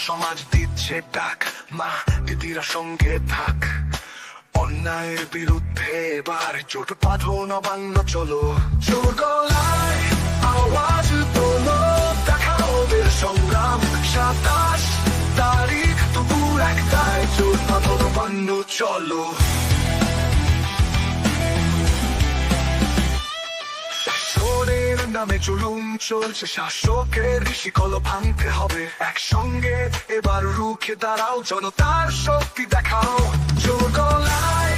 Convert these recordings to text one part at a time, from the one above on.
সমাজ দিচ্ছে ডাক, মা দিদিরা সঙ্গে থাক। অন্যায়ের বিরুদ্ধে এবার জোট বাঁধো, নবান্ন চলো। জোর গলায় আওয়াজ তোলো, দেখাও ওদের সংগ্রাম। 27 তারিখ দুপুর 1টায় জোট বাঁধো, নবান্ন চলো। শাসনের নামে জুলুম চলছে, শাসকের শিকল ভাঙতে হবে। একসঙ্গে এবার রুখে দাঁড়াও, জনতার শক্তি দেখাও। জোর গলায়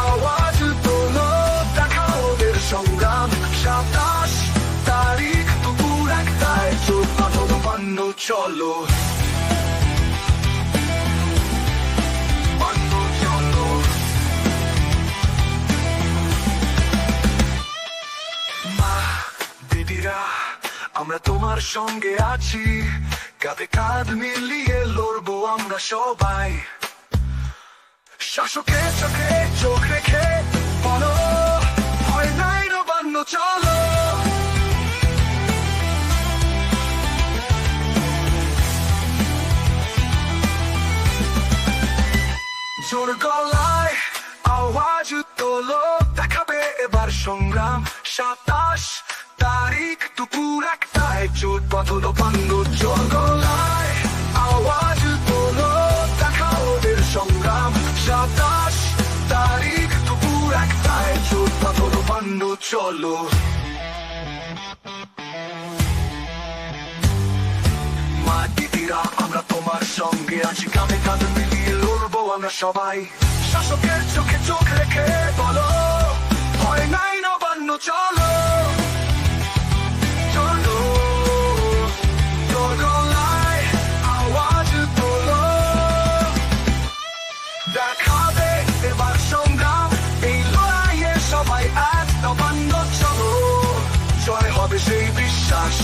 আওয়াজ তোলো, দেখাও ওদের সংগ্রাম। 27 তারিখ দুপুর 1টায় জোট বাঁধো, নবান্ন চলো। আমরা তোমার সঙ্গে আছি, কাঁধে কাঁধ মিলিয়ে লড়বো আমরা সবাই। শাসকের চোখে চোখ রেখে বলো, ভয় নাই, নবান্ন চলো। জোর গলায় আওয়াজ তোলো, দেখাবে এবার সংগ্রাম। 27 তারিখ দুপুর 1টায় জোট বাঁধো, নবান্ন। জোর গলায় আওয়াজ তোলো, দেখাও ওদের সংগ্রাম। 27 তারিখ দুপুর 1টায় জোট বাঁধো, নবান্ন চলো। মা দিদিরা আমরা তোমার সঙ্গে আছি, কাঁধে কাঁধ মিলিয়ে লড়বো আমরা সবাই। শাসকের চোখে চোখ রেখে বলো, ভয় নাই, নবান্ন চলো। দেখাবে এবার সংগ্রাম, এই লড়াইয়ে সবাই এক, নবান্ন চলো। জয় হবে সেই বিশ্বাস।